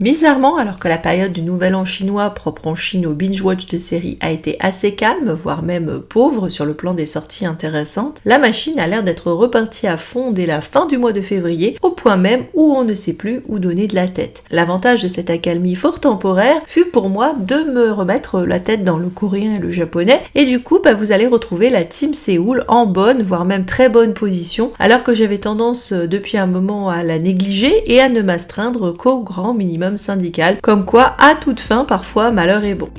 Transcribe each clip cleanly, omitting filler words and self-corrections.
Bizarrement, alors que la période du Nouvel An chinois propre en Chine au binge-watch de séries a été assez calme, voire même pauvre sur le plan des sorties intéressantes, la machine a l'air d'être repartie à fond dès la fin du mois de février, au point même où on ne sait plus où donner de la tête. L'avantage de cette accalmie fort temporaire fut pour moi de me remettre la tête dans le coréen et le japonais, et du coup vous allez retrouver la team Séoul en bonne, voire même très bonne position, alors que j'avais tendance depuis un moment à la négliger et à ne m'astreindre qu'au grand minimum syndical, comme quoi à toute fin parfois malheur est bon.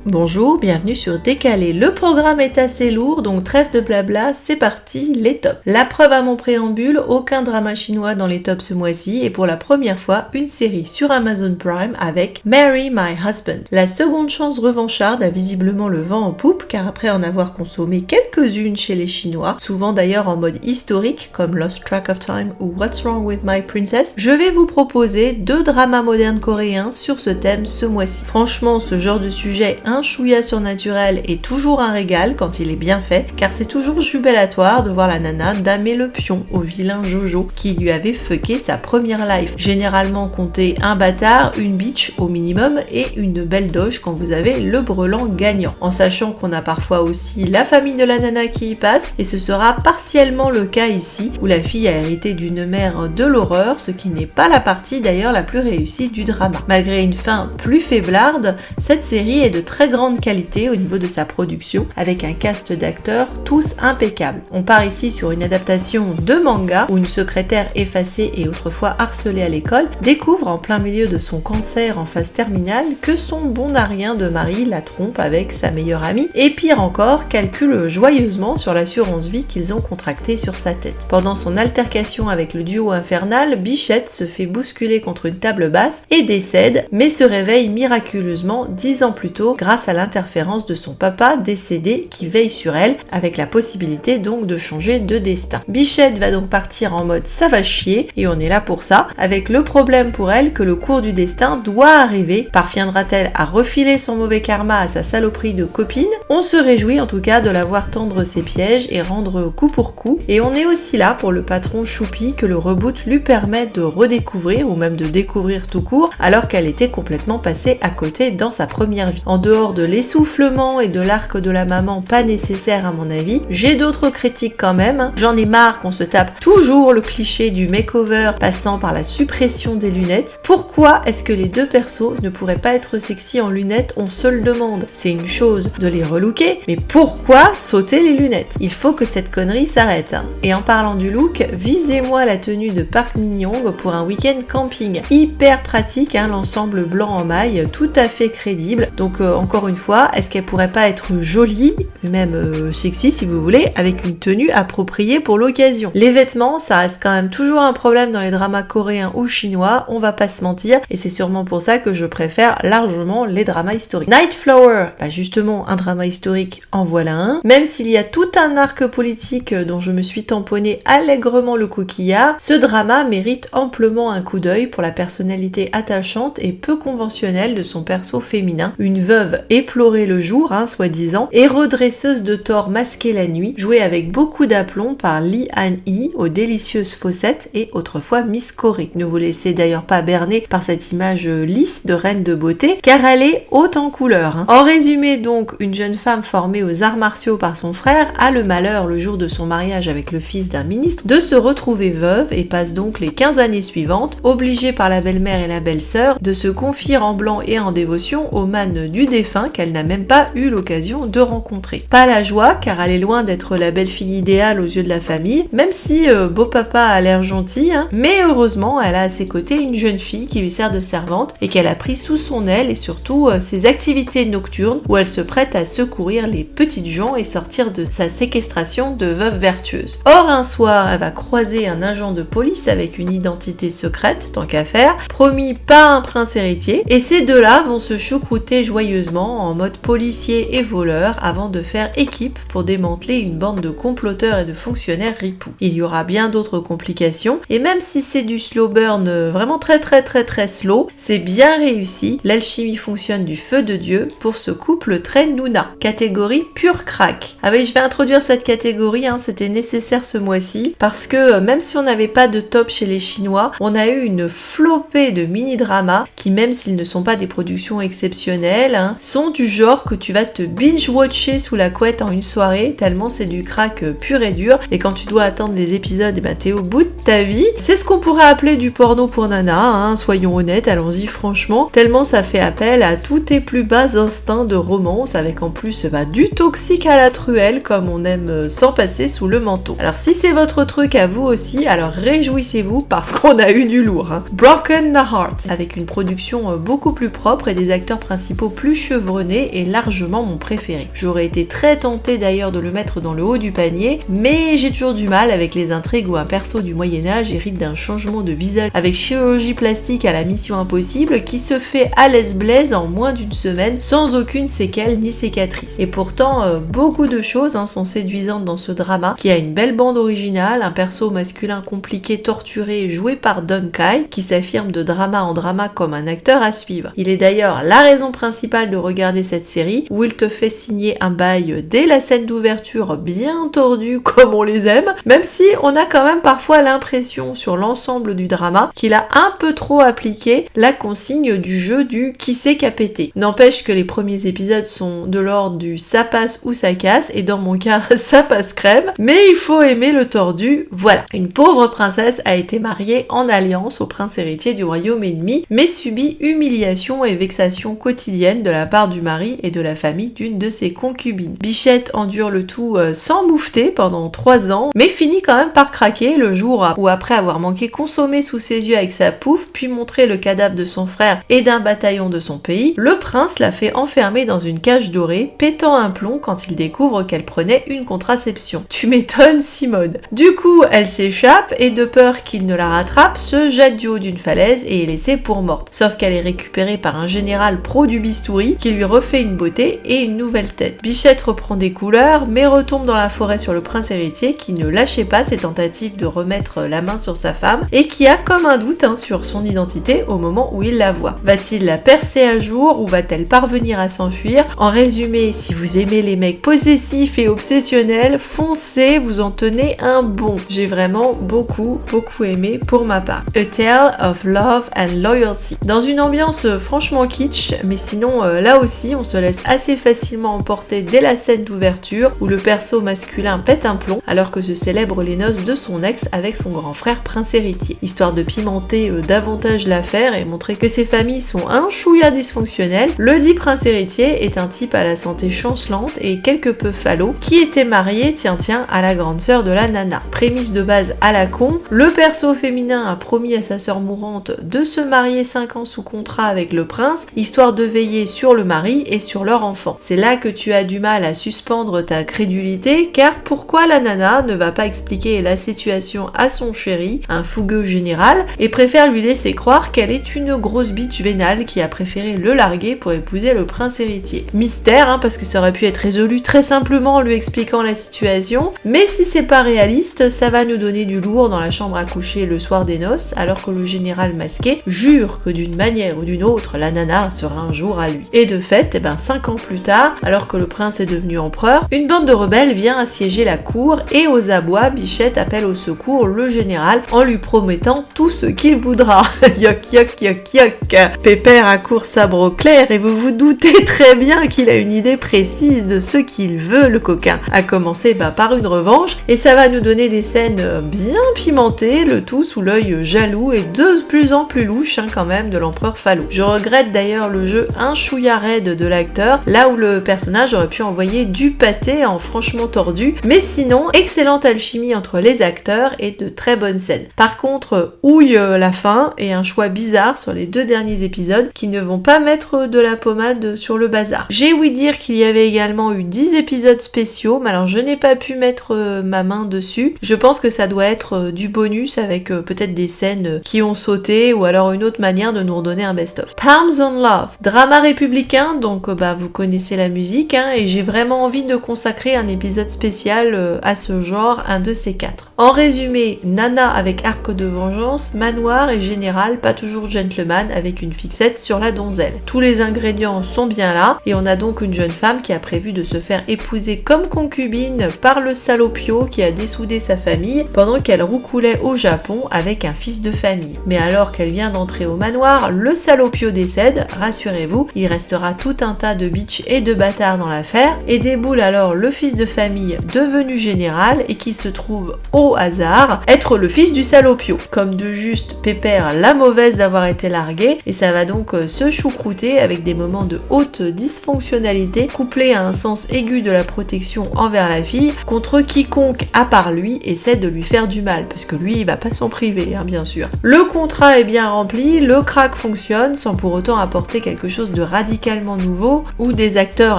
Bonjour, bienvenue sur Décalé. Le programme est assez lourd, donc trêve de blabla, c'est parti, les tops. La preuve à mon préambule, aucun drama chinois dans les tops ce mois-ci, et pour la première fois, une série sur Amazon Prime avec Marry My Husband. La seconde chance revancharde a visiblement le vent en poupe, car après en avoir consommé quelques-unes chez les Chinois, souvent d'ailleurs en mode historique, comme Lost Track of Time ou What's Wrong with My Princess, je vais vous proposer 2 dramas modernes coréens sur ce thème ce mois-ci. Franchement, ce genre de sujet un chouïa surnaturel est toujours un régal quand il est bien fait, car c'est toujours jubilatoire de voir la nana damer le pion au vilain Jojo qui lui avait fucké sa première life. Généralement comptez un bâtard, une bitch au minimum et une belle doge quand vous avez le brelan gagnant. En sachant qu'on a parfois aussi la famille de la nana qui y passe, et ce sera partiellement le cas ici, où la fille a hérité d'une mère de l'horreur, ce qui n'est pas la partie d'ailleurs la plus réussie du drama. Malgré une fin plus faiblarde, cette série est de très grande qualité au niveau de sa production, avec un cast d'acteurs tous impeccables. On part ici sur une adaptation de manga où une secrétaire effacée et autrefois harcelée à l'école découvre en plein milieu de son cancer en phase terminale que son bon à rien de mari la trompe avec sa meilleure amie et pire encore calcule joyeusement sur l'assurance vie qu'ils ont contractée sur sa tête. Pendant son altercation avec le duo infernal, Bichette se fait bousculer contre une table basse et décède, mais se réveille miraculeusement 10 ans plus tôt grâce à l'interférence de son papa décédé qui veille sur elle, avec la possibilité donc de changer de destin. Bichette va donc partir en mode ça va chier, et on est là pour ça, avec le problème pour elle que le cours du destin doit arriver. Parviendra-t-elle à refiler son mauvais karma à sa saloperie de copine? On se réjouit en tout cas de la voir tendre ses pièges et rendre coup pour coup, et on est aussi là pour le patron choupi que le reboot lui permet de redécouvrir, ou même de découvrir tout court, alors qu'elle était complètement passée à côté dans sa première vie. En dehors de l'essoufflement et de l'arc de la maman pas nécessaire à mon avis, j'ai d'autres critiques quand même. J'en ai marre qu'on se tape toujours le cliché du makeover passant par la suppression des lunettes. Pourquoi est-ce que les 2 persos ne pourraient pas être sexy en lunettes? On se le demande. C'est une chose de les relooker, mais pourquoi sauter les lunettes? Il faut que cette connerie s'arrête. Et en parlant du look, visez-moi la tenue de Park Min-young pour un week-end camping. Hyper pratique, l'ensemble blanc en maille, tout à fait crédible. Donc encore une fois, est-ce qu'elle pourrait pas être jolie, même sexy si vous voulez, avec une tenue appropriée pour l'occasion? Les vêtements, ça reste quand même toujours un problème dans les dramas coréens ou chinois, on va pas se mentir, et c'est sûrement pour ça que je préfère largement les dramas historiques. Nightflower, justement un drama historique, en voilà un. Même s'il y a tout un arc politique dont je me suis tamponné allègrement le coquillard, ce drama mérite amplement un coup d'œil pour la personnalité attachante et peu conventionnelle de son perso féminin, une veuve éplorée le jour, soi-disant, et redresseuse de tort masquée la nuit, jouée avec beaucoup d'aplomb par Lee Han-hee aux délicieuses fossettes et autrefois Miss Corée. Ne vous laissez d'ailleurs pas berner par cette image lisse de reine de beauté, car elle est haute en couleur. En résumé donc, une jeune femme formée aux arts martiaux par son frère a le malheur, le jour de son mariage avec le fils d'un ministre, de se retrouver veuve et passe donc les 15 années suivantes, obligée par la belle-mère et la belle-sœur de se confier en blanc et en dévotion au man du défunt qu'elle n'a même pas eu l'occasion de rencontrer. Pas la joie, car elle est loin d'être la belle-fille idéale aux yeux de la famille, même si beau papa a l'air gentil, mais heureusement elle a à ses côtés une jeune fille qui lui sert de servante et qu'elle a pris sous son aile, et surtout ses activités nocturnes où elle se prête à secourir les petites gens et sortir de sa séquestration de veuve vertueuse. Or un soir, elle va croiser un agent de police avec une identité secrète, tant qu'à faire, promis par un prince héritier, et ces deux-là vont se choucrouter s'entraider joyeusement en mode policier et voleur avant de faire équipe pour démanteler une bande de comploteurs et de fonctionnaires ripoux. Il y aura bien d'autres complications et même si c'est du slow burn vraiment très slow, c'est bien réussi. L'alchimie fonctionne du feu de Dieu pour ce couple très nouna. Catégorie pur crack. Ah oui, je vais introduire cette catégorie, c'était nécessaire ce mois-ci parce que même si on n'avait pas de top chez les Chinois, on a eu une flopée de mini-dramas qui, même s'ils ne sont pas des productions exceptionnelles, sont du genre que tu vas te binge-watcher sous la couette en une soirée, tellement c'est du crack pur et dur, et quand tu dois attendre les épisodes, t'es au bout de ta vie. C'est ce qu'on pourrait appeler du porno pour nana, soyons honnêtes, allons-y franchement, tellement ça fait appel à tous tes plus bas instincts de romance, avec en plus du toxique à la truelle, comme on aime s'en passer sous le manteau. Alors si c'est votre truc à vous aussi, alors réjouissez-vous parce qu'on a eu du lourd. Broken the Heart, avec une production beaucoup plus propre et des acteurs principaux plus chevronnés, est largement mon préféré. J'aurais été très tentée d'ailleurs de le mettre dans le haut du panier, mais j'ai toujours du mal avec les intrigues où un perso du Moyen-Âge hérite d'un changement de visage avec chirurgie plastique à la Mission Impossible qui se fait à l'aise-blaise en moins d'une semaine sans aucune séquelle ni cicatrice. Et pourtant, beaucoup de choses sont séduisantes dans ce drama qui a une belle bande originale, un perso masculin compliqué, torturé, joué par Don Kai, qui s'affirme de drama en drama comme un acteur à suivre. Il est d'ailleurs la raison principale de regarder cette série, où il te fait signer un bail dès la scène d'ouverture bien tordue comme on les aime, même si on a quand même parfois l'impression sur l'ensemble du drama qu'il a un peu trop appliqué la consigne du jeu du qui c'est qu'a pété. N'empêche que les premiers épisodes sont de l'ordre du ça passe ou ça casse, et dans mon cas ça passe crème, mais il faut aimer le tordu, voilà. Une pauvre princesse a été mariée en alliance au prince héritier du royaume ennemi, mais subit humiliation et vexation quotidienne de la part du mari et de la famille d'une de ses concubines. Bichette endure le tout sans moufter pendant 3 ans, mais finit quand même par craquer le jour où, après avoir manqué consommer sous ses yeux avec sa pouffe, puis montrer le cadavre de son frère et d'un bataillon de son pays, le prince la fait enfermer dans une cage dorée, pétant un plomb quand il découvre qu'elle prenait une contraception. Tu m'étonnes, Simone. Du coup, elle s'échappe et de peur qu'il ne la rattrape, se jette du haut d'une falaise et est laissée pour morte. Sauf qu'elle est récupérée par un général pro du bistouri qui lui refait une beauté et une nouvelle tête. Bichette reprend des couleurs, mais retombe dans la forêt sur le prince héritier qui ne lâchait pas ses tentatives de remettre la main sur sa femme et qui a comme un doute sur son identité au moment où il la voit. Va-t-il la percer à jour ou va-t-elle parvenir à s'enfuir? En résumé, si vous aimez les mecs possessifs et obsessionnels, foncez, vous en tenez un bon. J'ai vraiment beaucoup aimé pour ma part. A Tale of Love and Loyalty. Dans une ambiance franchement kitsch, mais sinon là aussi on se laisse assez facilement emporter dès la scène d'ouverture où le perso masculin pète un plomb alors que se célèbrent les noces de son ex avec son grand frère prince héritier. Histoire de pimenter davantage l'affaire et montrer que ces familles sont un chouïa dysfonctionnelles, le dit prince héritier est un type à la santé chancelante et quelque peu falot qui était marié, tiens, à la grande sœur de la nana. Prémisse de base à la con, le perso féminin a promis à sa sœur mourante de se marier 5 ans sous contrat avec le prince, histoire de veiller sur le mari et sur leur enfant. C'est là que tu as du mal à suspendre ta crédulité, car pourquoi la nana ne va pas expliquer la situation à son chéri, un fougueux général, et préfère lui laisser croire qu'elle est une grosse bitch vénale qui a préféré le larguer pour épouser le prince héritier. Mystère, parce que ça aurait pu être résolu très simplement en lui expliquant la situation, mais si c'est pas réaliste, ça va nous donner du lourd dans la chambre à coucher le soir des noces, alors que le général masqué jure que d'une manière ou d'une autre, la nana sera un jour à lui. Et de fait, 5 ans plus tard, alors que le prince est devenu empereur, une bande de rebelles vient assiéger la cour et aux abois, Bichette appelle au secours le général en lui promettant tout ce qu'il voudra. Yoc yoc yoc yoc. Pépère accourt sabre au clair et vous vous doutez très bien qu'il a une idée précise de ce qu'il veut, le coquin. À commencer par une revanche, et ça va nous donner des scènes bien pimentées, le tout sous l'œil jaloux et de plus en plus louche quand même de l'empereur Falot. Je regrette d'ailleurs le jeu un chouïa raide de l'acteur, là où le personnage aurait pu envoyer du pâté en franchement tordu, mais sinon, excellente alchimie entre les acteurs et de très bonnes scènes. Par contre, houille la fin et un choix bizarre sur les 2 derniers épisodes qui ne vont pas mettre de la pommade sur le bazar. J'ai ouï dire qu'il y avait également eu 10 épisodes spéciaux, mais alors je n'ai pas pu mettre ma main dessus. Je pense que ça doit être du bonus avec peut-être des scènes qui ont sauté ou alors une autre manière de nous redonner un best-of. Palms on Love, drama Drama républicain, donc vous connaissez la musique, et j'ai vraiment envie de consacrer un épisode spécial à ce genre, un de ces 4. En résumé, nana avec arc de vengeance, manoir et général, pas toujours gentleman, avec une fixette sur la donzelle. Tous les ingrédients sont bien là, et on a donc une jeune femme qui a prévu de se faire épouser comme concubine par le salopio qui a dessoudé sa famille pendant qu'elle roucoulait au Japon avec un fils de famille. Mais alors qu'elle vient d'entrer au manoir, le salopio décède, rassurez-vous, il restera tout un tas de bitches et de bâtards dans l'affaire, et déboule alors le fils de famille devenu général et qui se trouve au hasard être le fils du salopio. Comme de juste Pépère la mauvaise d'avoir été larguée, et ça va donc se choucrouter avec des moments de haute dysfonctionnalité couplés à un sens aigu de la protection envers la fille contre quiconque à part lui essaie de lui faire du mal, parce que lui il va pas s'en priver bien sûr. Le contrat est bien rempli, le crack fonctionne sans pour autant apporter quelque chose de radicalement nouveau ou des acteurs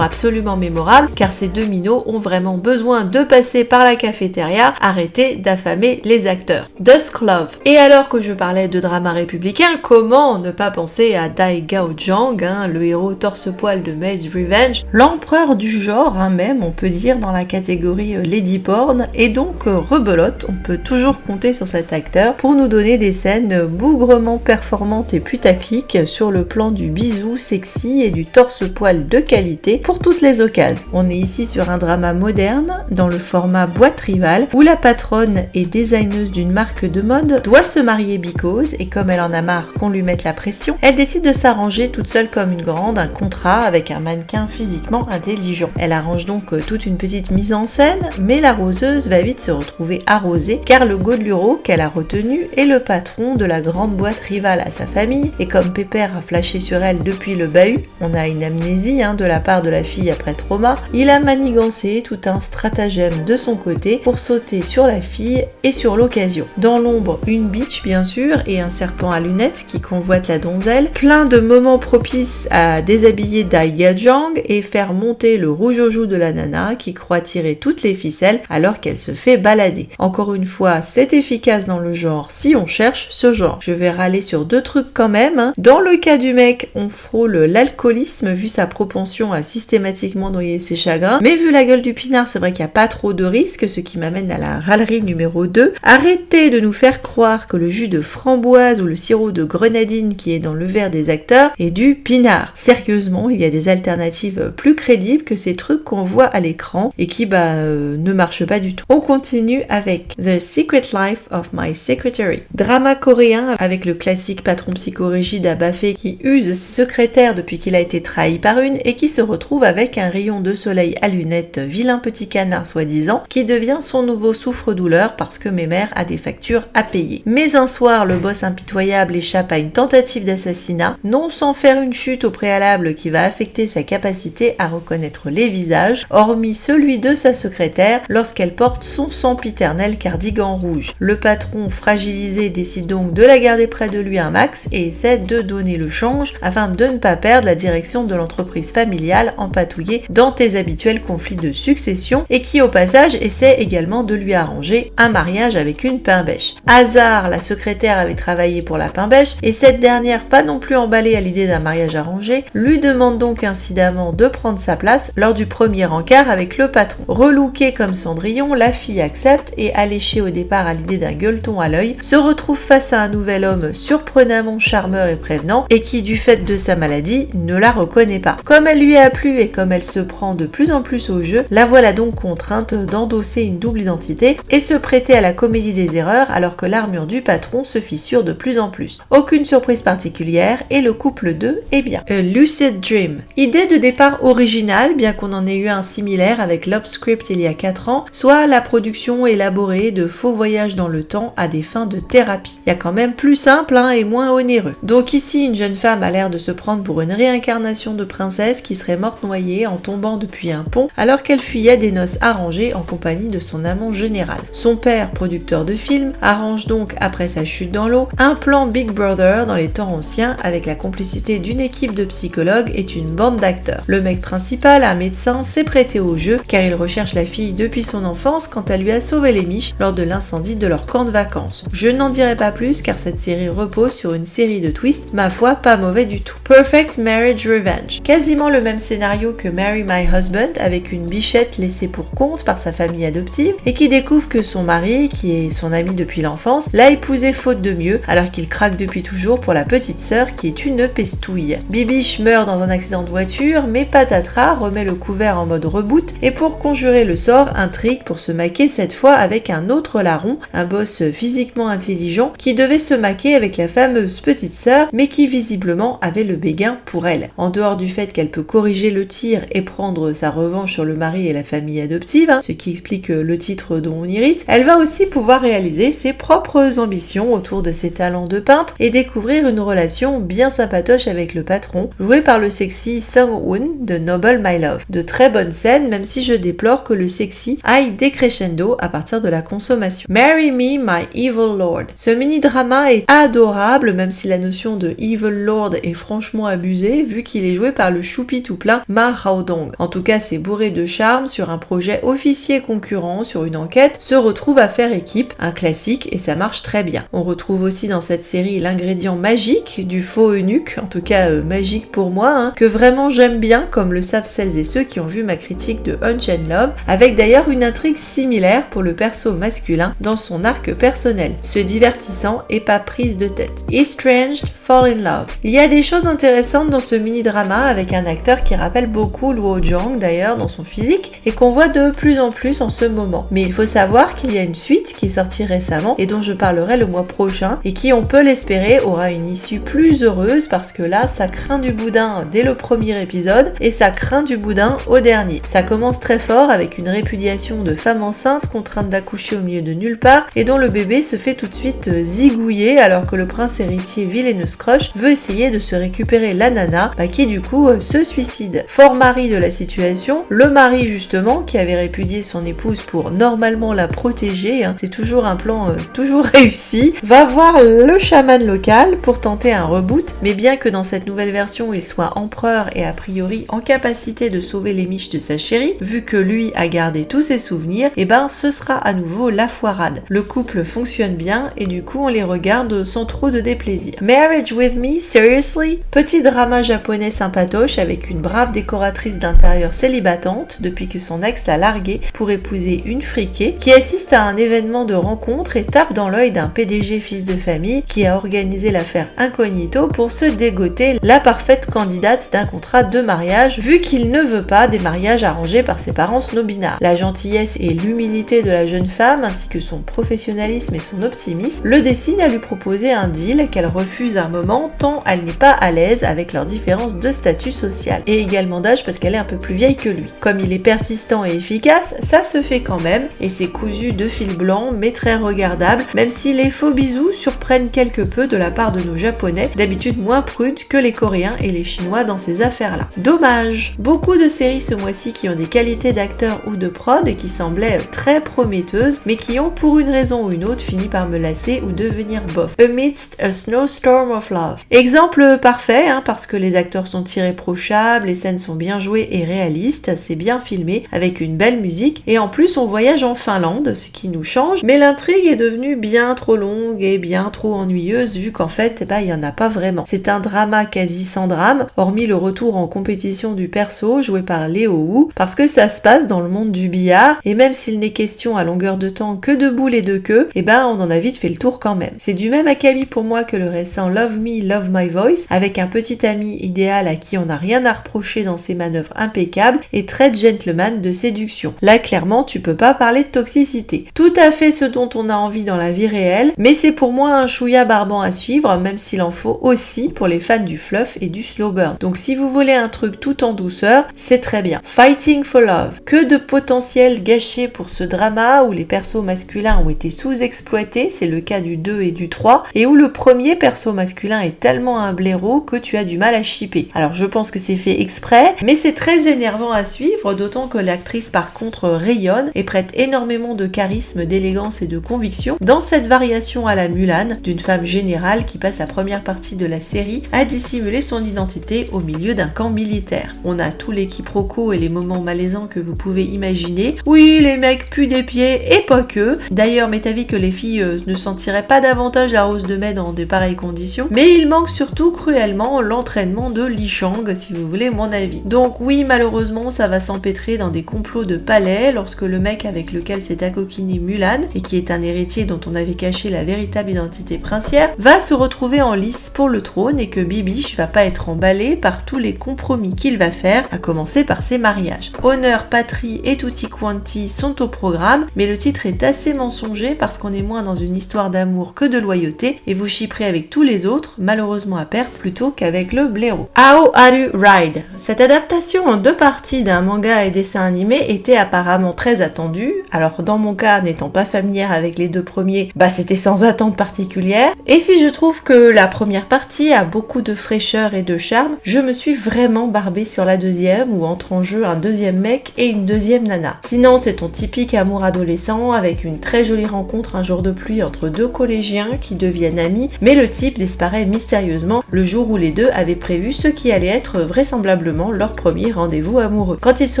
absolument mémorables, car ces deux minots ont vraiment besoin de passer par la cafétéria, arrêter d'affamer les acteurs. Dusk Love. Et alors que je parlais de drama républicain, comment ne pas penser à Dai Gaojiang, le héros torse-poil de Maid's Revenge, l'empereur du genre même, on peut dire, dans la catégorie Lady Porn, et donc rebelote, on peut toujours compter sur cet acteur pour nous donner des scènes bougrement performantes et putaclic sur le plan du bisou sexy et du torse-poil de qualité pour toutes les occasions. On est ici sur un drama moderne, dans le format boîte rivale, où la patronne et designeuse d'une marque de mode doit se marier because, et comme elle en a marre qu'on lui mette la pression, elle décide de s'arranger toute seule comme une grande un contrat avec un mannequin physiquement intelligent. Elle arrange donc toute une petite mise en scène, mais la roseuse va vite se retrouver arrosée, car le godeluro qu'elle a retenu est le patron de la grande boîte rivale à sa famille, et comme Pépère a flashé sur elle depuis le bahut, on a une amnésie de la part de la fille après trauma, il a manigancé tout un stratagème de son côté pour sauter sur la fille et sur l'occasion. Dans l'ombre, une bitch bien sûr, et un serpent à lunettes qui convoite la donzelle, plein de moments propices à déshabiller Dai Gaojiang et faire monter le rouge aux joues de la nana qui croit tirer toutes les ficelles alors qu'elle se fait balader. Encore une fois, c'est efficace dans le genre si on cherche ce genre. Je vais râler sur 2 trucs quand même. Dans le cas du mec, on frôle l'alcoolisme vu sa propension à systématiquement noyer ses chagrins, mais vu la gueule du pinard, c'est vrai qu'il n'y a pas trop de risques, ce qui m'amène à la râlerie numéro 2. Arrêtez de nous faire croire que le jus de framboise ou le sirop de grenadine qui est dans le verre des acteurs est du pinard. Sérieusement, il y a des alternatives plus crédibles que ces trucs qu'on voit à l'écran et qui ne marchent pas du tout. On continue avec The Secret Life of My Secretary. Drama coréen avec le classique patron psychorigide à baffer qui use ses secrétaires depuis qu'il a été trahi par une et qui se retrouve avec un rayon de soleil à lunettes vilain petit canard soi-disant qui devient son nouveau souffre-douleur parce que Mémère a des factures à payer. Mais un soir, le boss impitoyable échappe à une tentative d'assassinat, non sans faire une chute au préalable qui va affecter sa capacité à reconnaître les visages, hormis celui de sa secrétaire lorsqu'elle porte son sempiternel cardigan rouge. Le patron fragilisé décide donc de la garder près de lui un max et essaie de donner le change afin de ne pas perdre la direction de l'entreprise familiale empatouillée dans tes habituels conflits de succession et qui au passage essaie également de lui arranger un mariage avec une pain-bêche. Hasard, la secrétaire avait travaillé pour la pain-bêche et cette dernière, pas non plus emballée à l'idée d'un mariage arrangé, lui demande donc incidemment de prendre sa place lors du premier encart avec le patron. Relookée comme Cendrillon, la fille accepte et alléchée au départ à l'idée d'un gueuleton à l'œil, se retrouve face à un nouvel homme surprenamment charmeur et prévenant et qui, du fait de sa maladie, ne la reconnaît pas. Comme elle lui a plu et comme elle se prend de plus en plus au jeu, la voilà donc contrainte d'endosser une double identité et se prêter à la comédie des erreurs alors que l'armure du patron se fissure de plus en plus. Aucune surprise particulière et le couple 2 est bien. A Lucid Dream. Idée de départ originale, bien qu'on en ait eu un similaire avec Love Script il y a 4 ans, soit la production élaborée de faux voyages dans le temps à des fins de thérapie. Il y a quand même plus simple et moins onéreux. Donc ici, une jeune femme a l'air de se prendre pour une réincarnation de princesse qui serait morte noyée en tombant depuis un pont alors qu'elle fuyait des noces arrangées en compagnie de son amant général. Son père, producteur de films, arrange donc, après sa chute dans l'eau, un plan Big Brother dans les temps anciens avec la complicité d'une équipe de psychologues et une bande d'acteurs. Le mec principal, un médecin, s'est prêté au jeu car il recherche la fille depuis son enfance quand elle lui a sauvé les miches lors de l'incendie de leur camp de vacances. Je n'en dirai pas plus car cette série repose sur une série de twists, ma foi, pas mauvais du tout. Perfect Marriage Revenge. Quasiment le même scénario que Marry My Husband avec une bichette laissée pour compte par sa famille adoptive et qui découvre que son mari, qui est son ami depuis l'enfance, l'a épousé faute de mieux alors qu'il craque depuis toujours pour la petite sœur qui est une pestouille. Bibiche meurt dans un accident de voiture mais patatras remet le couvert en mode reboot et pour conjurer le sort intrigue pour se maquer cette fois avec un autre larron, un boss physiquement intelligent qui devait se maquer avec la fameuse petite sœur mais qui visiblement avait le béguin pour elle. En dehors du fait qu'elle peut corriger le tir et prendre sa revanche sur le mari et la famille adoptive, ce qui explique le titre dont on irrite, elle va aussi pouvoir réaliser ses propres ambitions autour de ses talents de peintre et découvrir une relation bien sympatoche avec le patron, joué par le sexy Sung-hoon de Noble My Love. De très bonnes scènes, même si je déplore que le sexy aille décrescendo à partir de la consommation. Marry Me, My Evil Lord. Ce mini-drama est adorable, même si la notion de Evil Lord est franchement abusée, vu qu'il est joué par le choupi tout plein Ma Hao-dong. En tout cas, c'est bourré de charme sur un projet officier concurrent sur une enquête, se retrouve à faire équipe, un classique et ça marche très bien. On retrouve aussi dans cette série l'ingrédient magique du faux eunuque, en tout cas magique pour moi, que vraiment j'aime bien, comme le savent celles et ceux qui ont vu ma critique de Unchained Love, avec d'ailleurs une intrigue similaire pour le perso masculin dans son arc personnel. Ce divertissant et pas prise de tête. Estranged, Fall in Love. Il y a des choses intéressantes dans ce mini-drama avec un acteur qui rappelle beaucoup Luo Zhang d'ailleurs dans son physique et qu'on voit de plus en plus en ce moment. Mais il faut savoir qu'il y a une suite qui est sortie récemment et dont je parlerai le mois prochain et qui, on peut l'espérer, aura une issue plus heureuse parce que là, ça craint du boudin dès le premier épisode et ça craint du boudin au dernier. Ça commence très fort avec une répudiation de femme enceinte contrainte d'accoucher au milieu de nulle part et dont le bébé se fait tout de suite zigouiller alors que le prince héritier vilaineux Scrush veut essayer de se récupérer la nana qui du coup se suicide. Fort mari de la situation, le mari justement qui avait répudié son épouse pour normalement la protéger, c'est toujours un plan toujours réussi, va voir le chaman local pour tenter un reboot, mais bien que dans cette nouvelle version il soit empereur et a priori en capacité de sauver les miches de sa chérie, vu que lui a gardé tous ses souvenirs, et ce sera à nouveau la foirade. Le couple fonctionne bien et du coup on les regarde sans trop de déplaisir. Marriage with Me, seriously? Petit drama japonais sympatoche avec une brave décoratrice d'intérieur célibatante depuis que son ex l'a larguée pour épouser une friquée qui assiste à un événement de rencontre et tape dans l'œil d'un PDG fils de famille qui a organisé l'affaire incognito pour se dégoter la parfaite candidate d'un contrat de mariage vu qu'il ne veut pas des mariages arrangés par ses parents snobinards. La gentillesse et l'humilité de la jeune femme ainsi que son professionnalisme et son optimisme le dessinent à lui proposer un deal qu'elle refuse un moment tant elle n'est pas à l'aise avec leurs différences de statut social et également d'âge parce qu'elle est un peu plus vieille que lui. Comme il est persistant et efficace, ça se fait quand même et c'est cousu de fil blanc mais très regardable même si les faux bisous surprennent quelque peu de la part de nos japonais, d'habitude moins prudes que les coréens et les chinois dans ces affaires-là. Dommage. Beaucoup de séries ce mois-ci qui ont des qualités d'acteurs ou de prod et qui semblaient très prometteuses mais qui ont pour une raison ou une autre fini par me lasser ou devenir bof. Amidst a Snowstorm of Love. Exemple parfait parce que les acteurs sont irréprochables, les scènes sont bien jouées et réalistes, c'est bien filmé avec une belle musique et en plus on voyage en Finlande, ce qui nous change, mais l'intrigue est devenue bien trop longue et bien trop ennuyeuse vu qu'en fait il y en a pas vraiment. C'est un drama quasi sans drame, hormis le retour en compétition du perso joué par Léo Wu, parce que ça se passe dans le monde du billard et même s'il n'est question à longueur de temps que de boules et de queues, on en a vite fait le tour quand même. C'est du même acabit pour moi que le récent Love Me, Love My Voice, avec un petit ami idéal à qui on n'a rien à reprocher dans ses manœuvres impeccables et très gentleman de séduction. Là clairement tu peux pas parler de toxicité. Tout à fait ce dont on a envie dans la vie réelle, mais c'est pour moi un chouïa barbant à suivre, même s'il en faut aussi pour les fans du fluff et du slow burn. Donc si vous voulez un truc tout en douceur, c'est très bien. Fighting for Love. Que de potentiel gâché pour ce drama où les persos masculins ont été sous-exploités, c'est le cas du 2 et du 3, et où le premier perso masculin est tellement un blaireau que tu as du mal à shipper. Alors je pense que c'est fait exprès, mais c'est très énervant à suivre, d'autant que l'actrice par contre rayonne et prête énormément de de charisme, d'élégance et de conviction dans cette variation à la Mulan d'une femme générale qui passe la première partie de la série à dissimuler son identité au milieu d'un camp militaire. On a tous les quiproquos et les moments malaisants que vous pouvez imaginer. Oui, les mecs puent des pieds et pas que. D'ailleurs, m'est avis que les filles ne sentiraient pas davantage la rose de mai dans de pareilles conditions, mais il manque surtout cruellement l'entraînement de Li Shang, si vous voulez mon avis. Donc oui, malheureusement, ça va s'empêtrer dans des complots de palais lorsque le mec avec lequel s'est accoquiné Mulan, et qui est un héritier dont on avait caché la véritable identité princière, va se retrouver en lice pour le trône et que Bibiche va pas être emballé par tous les compromis qu'il va faire, à commencer par ses mariages. Honneur, patrie et tutti quanti sont au programme, mais le titre est assez mensonger parce qu'on est moins dans une histoire d'amour que de loyauté, et vous chipperez avec tous les autres, malheureusement à perte, plutôt qu'avec le blaireau. Aoharu Ride. Cette adaptation en 2 parties d'un manga et dessin animé était apparemment très attendue. Alors dans mon cas, n'étant pas familière avec les 2 premiers, c'était sans attente particulière. Et si je trouve que la première partie a beaucoup de fraîcheur et de charme, je me suis vraiment barbée sur la deuxième où entre en jeu un deuxième mec et une deuxième nana. Sinon, c'est ton typique amour adolescent avec une très jolie rencontre un jour de pluie entre 2 collégiens qui deviennent amis, mais le type disparaît mystérieusement le jour où les deux avaient prévu ce qui allait être vraisemblablement leur premier rendez-vous amoureux. Quand ils se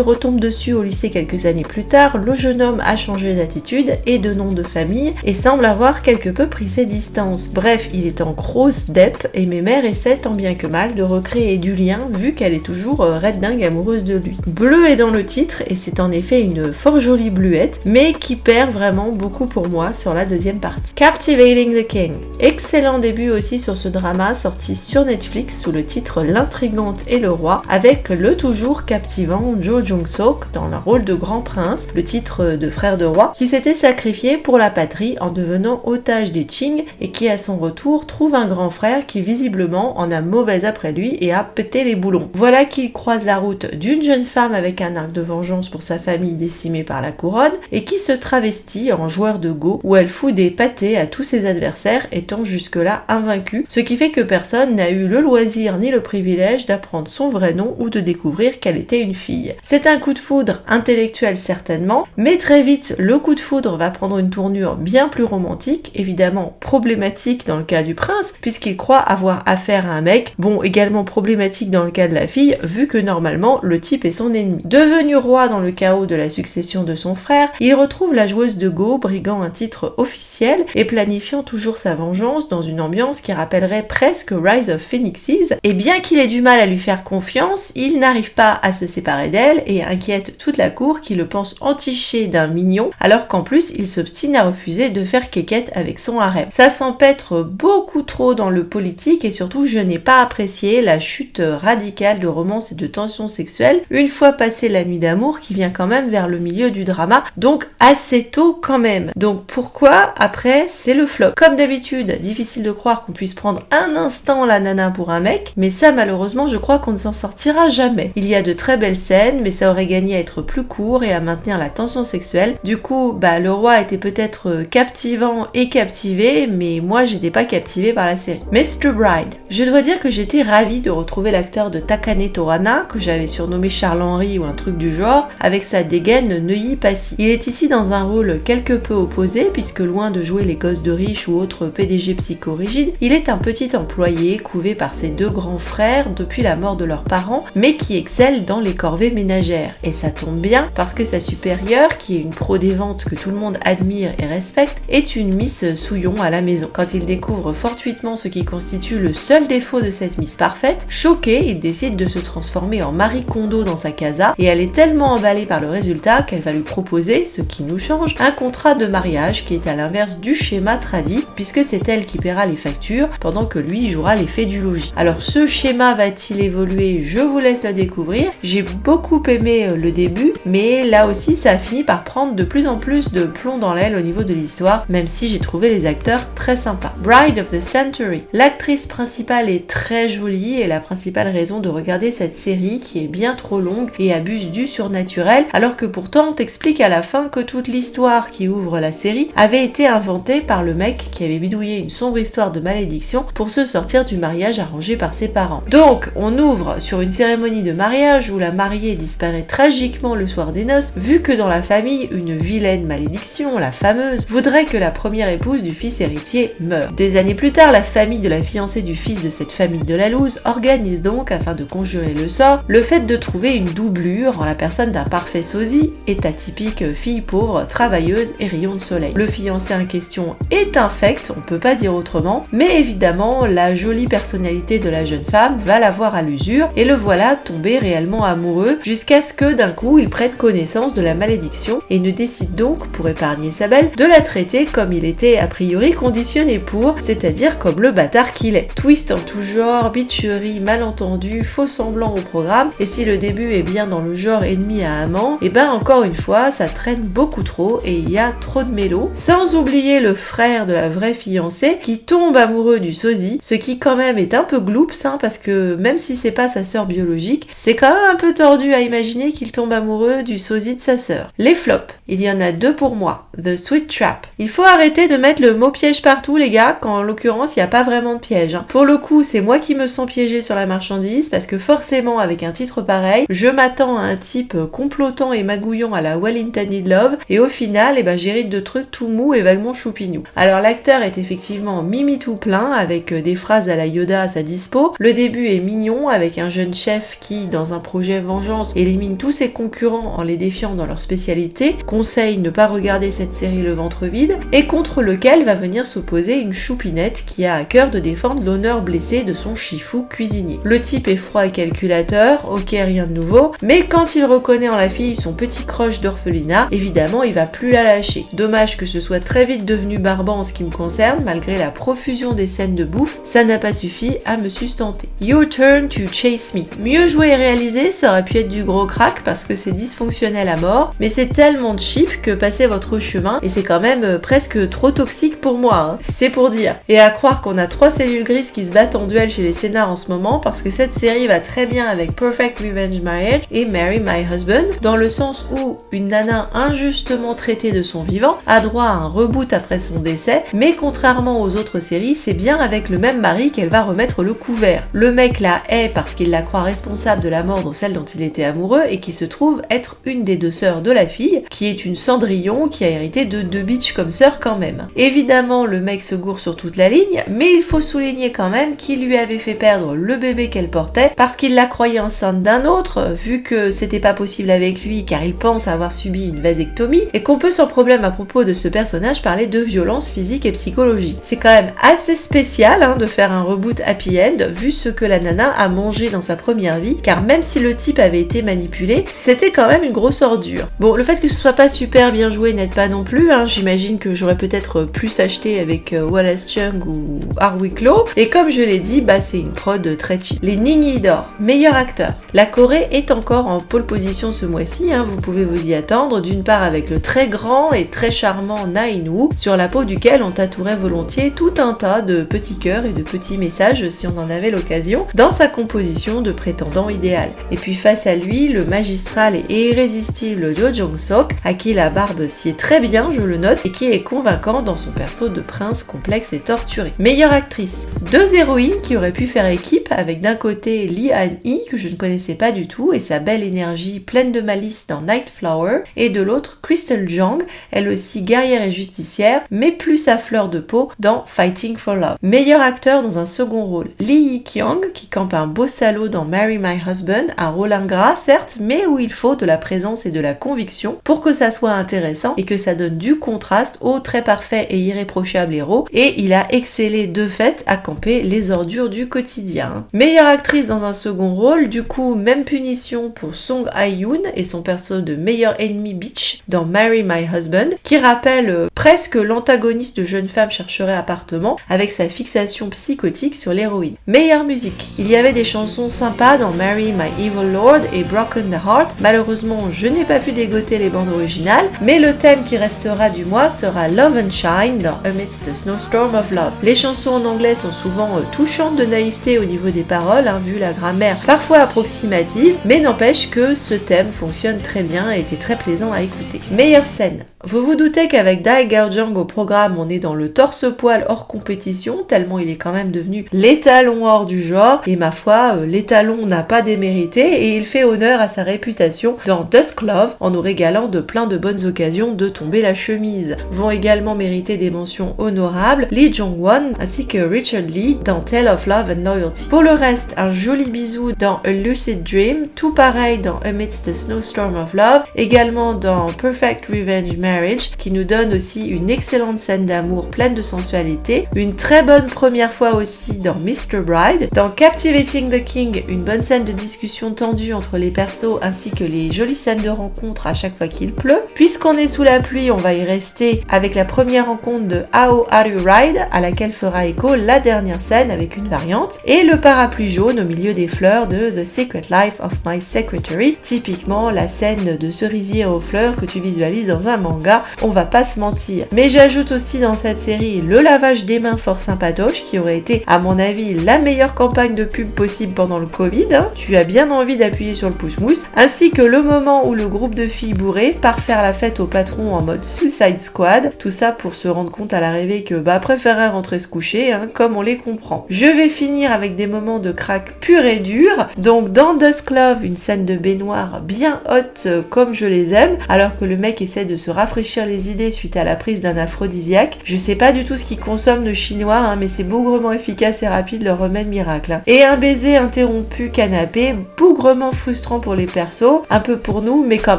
retombent dessus au lycée quelques années plus tard, le jeune homme a changé d'attitude et de nom de famille et semble avoir quelque peu pris ses distances. Bref, il est en grosse dep et mes mères essaient tant bien que mal de recréer du lien vu qu'elle est toujours red dingue amoureuse de lui. Bleu est dans le titre et c'est en effet une fort jolie bluette, mais qui perd vraiment beaucoup pour moi sur la deuxième partie. Captivating the King. Excellent début aussi sur ce drama sorti sur Netflix sous le titre L'intrigante et le roi, avec le toujours captivant Jo Jung-sook dans le rôle de grand prince, le titre de frère de roi, qui s'était sacrifié pour la patrie en devenant otage des Qing et qui à son retour trouve un grand frère qui visiblement en a mauvais après lui et a pété les boulons. Voilà qu'il croise la route d'une jeune femme avec un arc de vengeance pour sa famille décimée par la couronne et qui se travestit en joueur de Go où elle fout des pâtés à tous ses adversaires étant jusque-là invaincue, ce qui fait que personne n'a eu le loisir ni le privilège d'apprendre son vrai nom ou de découvrir qu'elle était une fille. C'est un coup de foudre intellectuel certainement, mais très vite le coup de foudre va prendre une tournure bien plus romantique, évidemment problématique dans le cas du prince puisqu'il croit avoir affaire à un mec, également problématique dans le cas de la fille vu que normalement le type est son ennemi. Devenu roi dans le chaos de la succession de son frère, il retrouve la joueuse de Go briguant un titre officiel et planifiant toujours sa vengeance dans une ambiance qui rappellerait presque Rise of Phoenixes, et bien qu'il ait du mal à lui faire confiance, il n'arrive pas à se séparer d'elle et inquiète toute la cour qui le pense entiché d'un mignon, alors qu'en plus il s'obstine à refuser de faire quéquette avec son harem. Ça s'empêtre beaucoup trop dans le politique et surtout je n'ai pas apprécié la chute radicale de romance et de tension sexuelle une fois passée la nuit d'amour qui vient quand même vers le milieu du drama, donc assez tôt quand même. Donc pourquoi après c'est le flop. Comme d'habitude, difficile de croire qu'on puisse prendre un instant la nana pour un mec, mais ça malheureusement je crois qu'on ne s'en sortira jamais. Il y a de très belles scènes, mais ça aurait gagné à être plus court et à maintenir la tension sexuelle. Du coup, le roi était peut-être captivant et captivé, mais moi j'étais pas captivée par la série. Mr. Bride. Je dois dire que j'étais ravie de retrouver l'acteur de Takane Torana, que j'avais surnommé Charles-Henri ou un truc du genre, avec sa dégaine Neuilly Passy. Il est ici dans un rôle quelque peu opposé, puisque loin de jouer les gosses de riches ou autres PDG psychorigides, il est un petit employé couvé par ses 2 grands frères depuis la mort de leurs parents, mais qui excelle dans les corvées ménagères. Et ça tombe bien, parce que sa supérieure, qui est une pro des ventes que tout le monde admire et respecte, est une Miss Souillon à la maison. Quand il découvre fortuitement ce qui constitue le seul défaut de cette Miss parfaite, choqué, il décide de se transformer en Marie Kondo dans sa casa, et elle est tellement emballée par le résultat qu'elle va lui proposer, ce qui nous change, un contrat de mariage qui est à l'inverse du schéma tradit, puisque c'est elle qui paiera les factures, pendant que lui jouera l'effet du logis. Alors ce schéma va-t-il évoluer? Je vous laisse le découvrir. J'ai beaucoup aimé le début, mais là aussi ça a fini par prendre de plus en plus de plomb dans l'aile au niveau de l'histoire, même si j'ai trouvé les acteurs très sympas. Bride of the Century. L'actrice principale est très jolie et la principale raison de regarder cette série qui est bien trop longue et abuse du surnaturel, alors que pourtant on t'explique à la fin que toute l'histoire qui ouvre la série avait été inventée par le mec qui avait bidouillé une sombre histoire de malédiction pour se sortir du mariage arrangé par ses parents. Donc on ouvre sur une cérémonie de mariage où la mariée disparaît tragiquement le soir des noces, vu que dans la famille une vilaine malédiction, la fameuse, voudrait que la première épouse du fils héritier meure. Des années plus tard, la famille de la fiancée du fils de cette famille de la loose organise donc, afin de conjurer le sort, le fait de trouver une doublure en la personne d'un parfait sosie, état typique fille pauvre, travailleuse et rayon de soleil. Le fiancé en question est infect, on peut pas dire autrement, mais évidemment, la jolie personnalité de la jeune femme va la voir à l'usure et le voilà tombé réellement amoureux jusqu'à ce que d'un coup il prenne connaissance de la malédiction et ne décide donc, pour épargner sa belle, de la traiter comme il était a priori conditionné pour, c'est-à-dire comme le bâtard qu'il est. Twist en tout genre, bitcherie, malentendu, faux semblant au programme, et si le début est bien dans le genre ennemi à amant, et ben encore une fois, ça traîne beaucoup trop et il y a trop de mélo, sans oublier le frère de la vraie fiancée qui tombe amoureux du sosie, ce qui quand même est un peu gloops, parce que même si c'est pas sa sœur biologique, c'est quand même un peu tordu à imaginer qu'il tombe amoureux du sosie de sa sœur. Les flops, il y en a 2 pour moi. The Sweet Trap. Il faut arrêter de mettre le mot piège partout les gars, quand en l'occurrence il n'y a pas vraiment de piège. Pour le coup, c'est moi qui me sens piégée sur la marchandise, parce que forcément avec un titre pareil, je m'attends à un type complotant et magouillant à la Well Intended Love, et au final, j'hérite de trucs tout mou et vaguement choupignou. Alors l'acteur est effectivement mimi tout plein, avec des phrases à la Yoda à sa dispo. Le début est mignon, avec un jeune chef qui, dans un projet vengeance, élimine tous ses concurrents en les défiant dans leur spécialité, conseille ne pas regarder cette série le ventre vide, et contre lequel va venir s'opposer une choupinette qui a à cœur de défendre l'honneur blessé de son chifou cuisinier. Le type est froid et calculateur, ok rien de nouveau, mais quand il reconnaît en la fille son petit crush d'orphelinat, évidemment il va plus la lâcher. Dommage que ce soit très vite devenu barbant en ce qui me concerne, malgré la profusion des scènes de bouffe, ça n'a pas suffi à me sustenter. Your Turn to Chase Me. Mieux joué et réalisé, ça aurait pu être du gros crack parce que c'est dysfonctionnel à mort, mais c'est tellement cheap que passez votre chemin et c'est quand même presque trop toxique pour moi, c'est pour dire. Et à croire qu'on a 3 cellules grises qui se battent en duel chez les scénars en ce moment parce que cette série va très bien avec Perfect Revenge Marriage et Marry My Husband, dans le sens où une nana injustement traitée de son vivant a droit à un reboot après son décès, mais contrairement aux autres séries, c'est bien avec le même mari qu'elle va remettre le couvert. Le mec la hait parce qu'il la croit responsable de la mort de celle dont il était amoureux et qui se trouve être une des 2 sœurs de la fille, qui est une Cendrillon qui a hérité de 2 bitches comme sœurs quand même. Évidemment, le mec se gourre sur toute la ligne, mais il faut souligner quand même qu'il lui avait fait perdre le bébé qu'elle portait parce qu'il la croyait enceinte d'un autre, vu que c'était pas possible avec lui car il pense avoir subi une vasectomie, et qu'on peut sans problème à propos de ce personnage parler de violence physique et psychologique. C'est quand même assez spécial de faire un reboot happy end vu ce que la nana a mangé dans sa première vie, car même si le type avait été manipulé, c'était quand même une grosse ordure. Bon, le fait que ce soit pas super bien joué n'aide pas non plus, j'imagine que j'aurais peut-être plus acheté avec Wallace Chung ou Harwick Law, et comme je l'ai dit, c'est une prod très cheap. Les Ningyi d'or, meilleur acteur. La Corée est encore en pole position ce mois-ci, vous pouvez vous y attendre, d'une part avec le très grand et très charmant Na In-woo, sur la peau duquel on tatouerait volontiers tout un tas de petits cœurs et de petits messages si on en avait l'occasion, dans sa composition de prétendant idéal. Et puis face à lui, le magistral et irrésistible Do Jong-sok, à qui la barbe sied très bien, je le note, et qui est convaincant dans son perso de prince complexe et torturé. Meilleure actrice. 2 héroïnes qui auraient pu faire équipe, avec d'un côté Lee Han-hee, que je ne connaissais pas du tout, et sa belle énergie pleine de malice dans Night Flower, et de l'autre Crystal Jung, elle aussi guerrière et justicière, mais plus à fleur de peau dans Fighting for Love. Meilleur acteur dans un second rôle, Lee Hee-kyung, qui campe un beau salaud dans Marry My Husband, un rôle ingrat certes, mais où il faut de la présence et de la conviction pour que ça soit intéressant et que ça donne du contraste au très parfait et irréprochable héros, et il a excellé de fait à camper les ordures du quotidien. Meilleure actrice dans un second rôle, du coup même punition pour Song Ha-yoon et son perso de meilleur ennemi bitch dans Marry My Husband, qui rappelle presque l'antagoniste de Jeune femme chercherait appartement avec sa fixation psychotique sur l'héroïne. Meilleure musique, il y avait des chansons sympas dans Marry My Evil Lord et Broken the Heart. Malheureusement, je n'ai pas pu dégoter les bandes originales, mais le thème qui restera du mois sera Love and Shine dans Amidst the Snowstorm of Love. Les chansons en anglais sont souvent touchantes de naïveté au niveau des paroles, vu la grammaire parfois approximative, mais n'empêche que ce thème fonctionne très bien et était très plaisant à écouter. Meilleure scène, Vous vous doutez qu'avec Dae Gaojang au programme, on est dans le torse-poil hors compétition, tellement il est quand même devenu l'étalon hors du genre, et ma foi, l'étalon n'a pas démérité, et il fait honneur à sa réputation dans Dusk Love, en nous régalant de plein de bonnes occasions de tomber la chemise. Vont également mériter des mentions honorables Lee Jong-won ainsi que Richard Lee dans Tale of Love and Loyalty. Pour le reste, un joli bisou dans A Lucid Dream, tout pareil dans Amidst the Snowstorm of Love, également dans Perfect Revenge Marriage, qui nous donne aussi une excellente scène d'amour pleine de sensualité, une très bonne première fois aussi dans Mr. Bride, dans Captivating the King, une bonne scène de discussion tendue entre les persos ainsi que les jolies scènes de rencontre à chaque fois qu'il pleut. Puisqu'on est sous la pluie, on va y rester avec la première rencontre de How Are You Ride, à laquelle fera écho la dernière scène avec une variante, et le parapluie jaune au milieu des fleurs de The Secret Life of My Secretary, typiquement la scène de cerisier aux fleurs que tu visualises dans un manga, on va pas se mentir. Mais j'ajoute aussi dans cette série le lavage des mains fort sympatoche, qui aurait été à mon avis la meilleure campagne de pub possible pendant le Covid, hein. Tu as bien envie d'appuyer sur le pouce-mousse, ainsi que le moment où le groupe de filles bourrées part faire la fête au patron en mode Suicide Squad, tout ça pour se rendre compte à l'arrivée que préférait rentrer se coucher, hein, comme on les comprend. Je vais finir avec des moments de crack pur et dur, donc dans Dusk Love, une scène de baignoire bien haute comme je les aime, alors que le mec essaie de se rafraîchir les idées suite à la prise d'un aphrodisiaque. Je sais pas du tout ce qu'ils consomment le chinois, hein, mais c'est bougrement efficace et rapide, leur remède miracle. Hein. Et un baiser interrompu canapé, bougrement frustrant pour les persos, un peu pour nous, mais quand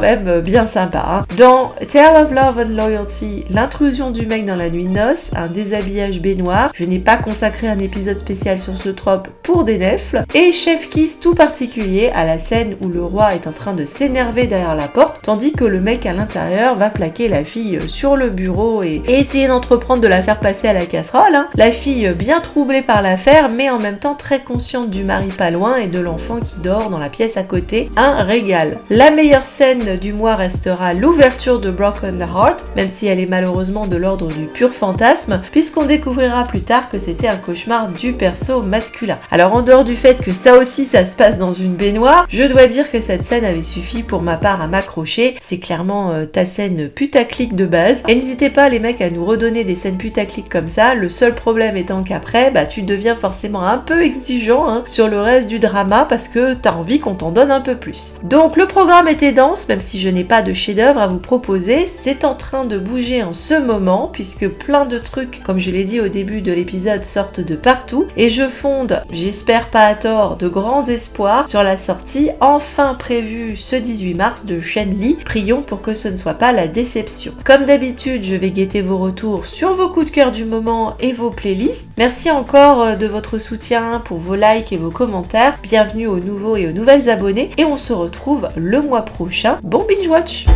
même bien sympa. Hein. Dans Tale of Love and Loyalty, l'intrusion du mec dans la nuit de noces, un déshabillage baignoire, je n'ai pas consacré un épisode spécial sur ce trope pour des nefles, et Chef Kiss tout particulier à la scène où le roi est en train de s'énerver derrière la porte, tandis que le mec à l'intérieur va plaquer la fille sur le bureau et essayer d'entreprendre de la faire passer à la casserole. Hein. La fille bien troublée par l'affaire, mais en même temps très consciente du mari pas loin et de l'enfant qui dort dans la pièce à côté. Un régal. La meilleure scène du mois restera l'ouverture de Broken Heart, même si elle est malheureusement de l'ordre du pur fantasme, puisqu'on découvrira plus tard que c'était un cauchemar du perso masculin. Alors en dehors du fait que ça aussi ça se passe dans une baignoire, je dois dire que cette scène avait suffi pour ma part à m'accrocher. C'est clairement ta scène putaclic de base. Et n'hésitez pas les mecs à nous redonner des scènes putaclic comme ça, le seul problème étant qu'après, tu deviens forcément un peu exigeant sur le reste du drama parce que t'as envie qu'on t'en donne un peu plus. Donc le programme était dense, même si je n'ai pas de chef-d'œuvre à vous proposer, c'est en train de bouger en ce moment puisque plein de trucs, comme je l'ai dit au début de l'épisode, sortent de partout et je fonde, j'espère pas à tort, de grands espoirs sur la sortie enfin prévue ce 18 mars de Shen Li. Prions pour que ce ne soit pas la déception. Comme d'habitude, je vais guetter vos retours sur vos coups de cœur du moment et vos playlists. Merci encore de votre soutien, pour vos likes et vos commentaires. Bienvenue aux nouveaux et aux nouvelles abonnés et on se retrouve le mois prochain. Bon binge watch!